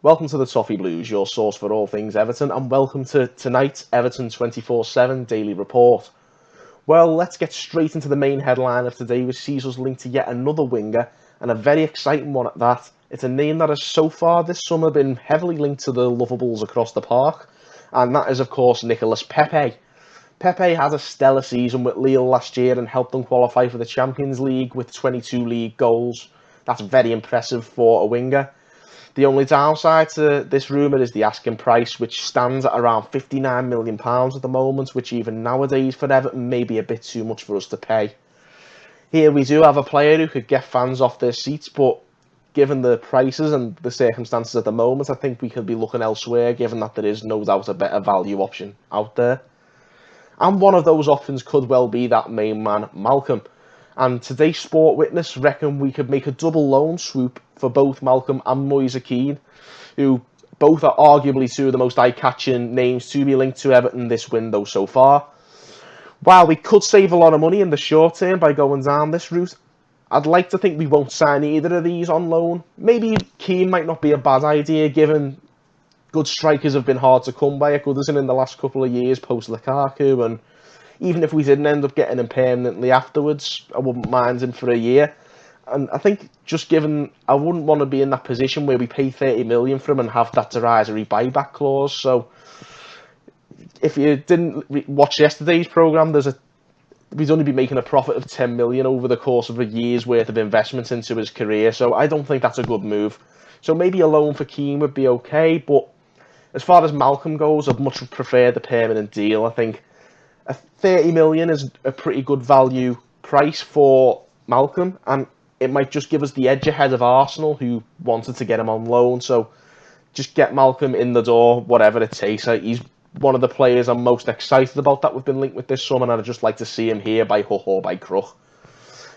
Welcome to the Toffee Blues, your source for all things Everton, and welcome to tonight's Everton 24/7 Daily Report. Well, let's get straight into the main headline of today, which sees us linked to yet another winger, and a very exciting one at that. It's a name that has so far this summer been heavily linked to the Lovables across the park, and that is, of course, Nicolas Pepe. Pepe had a stellar season with Lille last year and helped them qualify for the Champions League with 22 league goals. That's very impressive for a winger. The only downside to this rumour is the asking price, which stands at around £59 million at the moment, which even nowadays for Everton may be a bit too much for us to pay. Here we do have a player who could get fans off their seats, but given the prices and the circumstances at the moment, I think we could be looking elsewhere, given that there is no doubt a better value option out there. And one of those options could well be that main man, Malcolm. And today's Sport Witness reckon we could make a double loan swoop for both Malcolm and Moise Keane, who both are arguably two of the most eye-catching names to be linked to Everton this window so far. While we could save a lot of money in the short term by going down this route, I'd like to think we won't sign either of these on loan. Maybe Keane might not be a bad idea, given good strikers have been hard to come by at Goodison in the last couple of years post-Lukaku, and even if we didn't end up getting him permanently afterwards, I wouldn't mind him for a year. And I think just given, I wouldn't want to be in that position where we pay 30 million for him and have that derisory buyback clause. So if you didn't watch yesterday's programme, we'd only be making a profit of 10 million over the course of a year's worth of investment into his career. So I don't think that's a good move. So maybe a loan for Keane would be okay. But as far as Malcolm goes, I'd much prefer the permanent deal. I think 30 million is a pretty good value price for Malcolm, and it might just give us the edge ahead of Arsenal, who wanted to get him on loan. So just get Malcolm in the door, whatever it takes. He's one of the players I'm most excited about that we've been linked with this summer, and I'd just like to see him here by hook or by crook.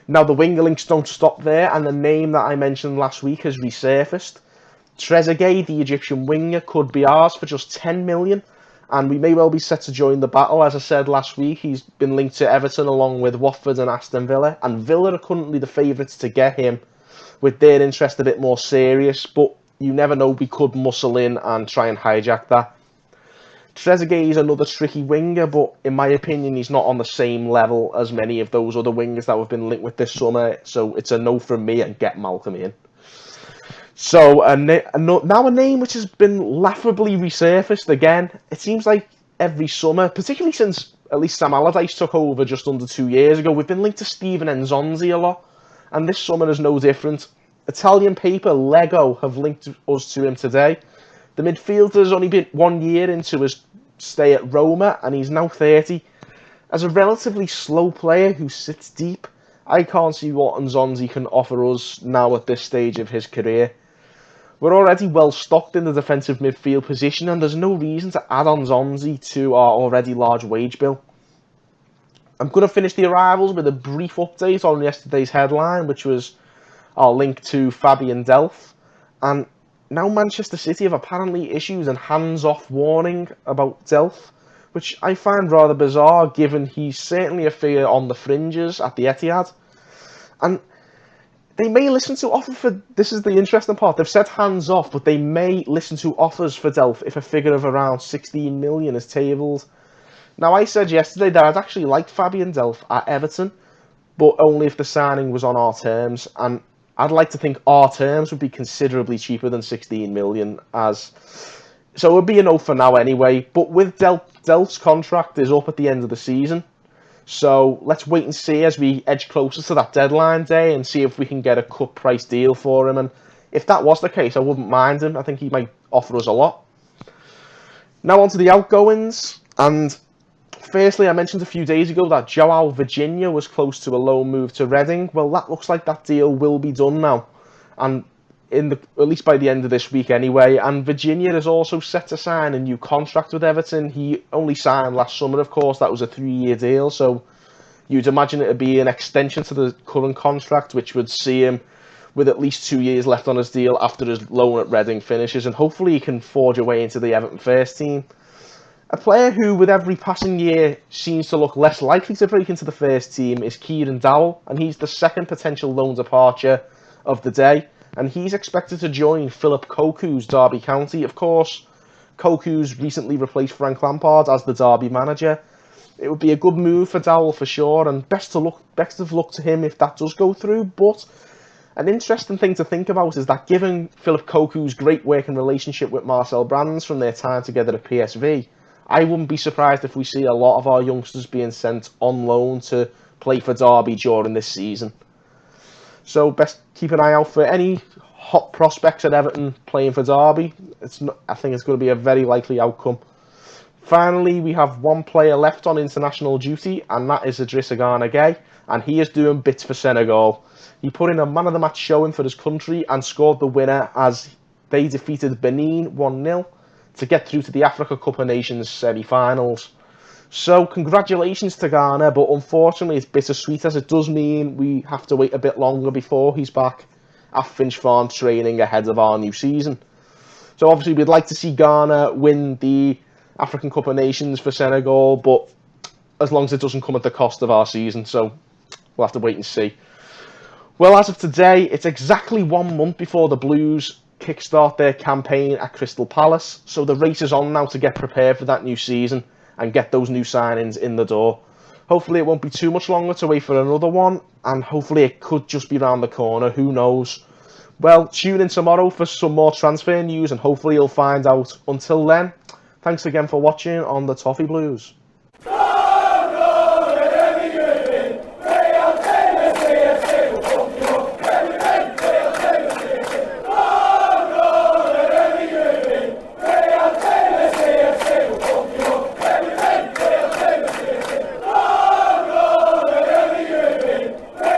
Now, the winger links don't stop there, and the name that I mentioned last week has resurfaced. Trezeguet, the Egyptian winger, could be ours for just 10 million. And we may well be set to join the battle. As I said last week, he's been linked to Everton along with Watford and Aston Villa. And Villa are currently the favourites to get him, with their interest a bit more serious. But you never know, we could muscle in and try and hijack that. Trezeguet is another tricky winger, but in my opinion, he's not on the same level as many of those other wingers that we've been linked with this summer. So it's a no from me, and get Malcolm in. So now a name which has been laughably resurfaced again. It seems like every summer, particularly since at least Sam Allardyce took over just under 2 years ago, we've been linked to Steven Nzonzi a lot, and this summer is no different. Italian paper Lego have linked us to him today. The midfielder's only been 1 year into his stay at Roma, and he's now 30. As a relatively slow player who sits deep, I can't see what Nzonzi can offer us now at this stage of his career. We're already well stocked in the defensive midfield position, and there's no reason to add on Nzonzi to our already large wage bill. I'm going to finish the arrivals with a brief update on yesterday's headline, which was our link to Fabian Delph. And now Manchester City have apparently issued a hands-off warning about Delph, which I find rather bizarre, given he's certainly a figure on the fringes at the Etihad. And they may listen to offer for, this is the interesting part, they've said hands off, but they may listen to offers for Delph if a figure of around 16 million is tabled. Now, I said yesterday that I'd actually liked Fabian Delph at Everton, but only if the signing was on our terms, and I'd like to think our terms would be considerably cheaper than 16 million, so it would be a no for now anyway. But with Delph's contract is up at the end of the season, so let's wait and see as we edge closer to that deadline day and see if we can get a cut price deal for him. And if that was the case, I wouldn't mind him. I think he might offer us a lot. Now on to the outgoings. And firstly, I mentioned a few days ago that Joao Virginia was close to a loan move to Reading. Well, that looks like that deal will be done now, and at least by the end of this week anyway. And Virginia is also set to sign a new contract with Everton. He only signed last summer, of course. That was a 3-year deal, so you'd imagine it would be an extension to the current contract, which would see him with at least 2 years left on his deal after his loan at Reading finishes, and hopefully he can forge a way into the Everton first team. A player who, with every passing year, seems to look less likely to break into the first team is Kieran Dowell, and he's the second potential loan departure of the day. and he's expected to join Philip Cocu's Derby County. Of course, Cocu's recently replaced Frank Lampard as the Derby manager. It would be a good move for Dowell for sure, and best of luck to him if that does go through. But an interesting thing to think about is that given Philip Cocu's great working relationship with Marcel Brands from their time together at PSV, I wouldn't be surprised if we see a lot of our youngsters being sent on loan to play for Derby during this season. So best keep an eye out for any hot prospects at Everton playing for Derby. I think it's going to be a very likely outcome. Finally, we have one player left on international duty, and that is Idrissa Gana Gueye, and he is doing bits for Senegal. He put in a man-of-the-match showing for his country and scored the winner as they defeated Benin 1-0 to get through to the Africa Cup of Nations semi-finals. So congratulations to Ghana, but unfortunately it's bittersweet as it does mean we have to wait a bit longer before he's back at Finch Farm training ahead of our new season. So obviously we'd like to see Ghana win the African Cup of Nations for Senegal, but as long as it doesn't come at the cost of our season, so we'll have to wait and see. Well, as of today, it's exactly 1 month before the Blues kickstart their campaign at Crystal Palace, so the race is on now to get prepared for that new season and get those new signings in the door. Hopefully it won't be too much longer to wait for another one, and hopefully it could just be round the corner, who knows. Well, tune in tomorrow for some more transfer news, and hopefully you'll find out. Until then, thanks again for watching on the Toffee Blues.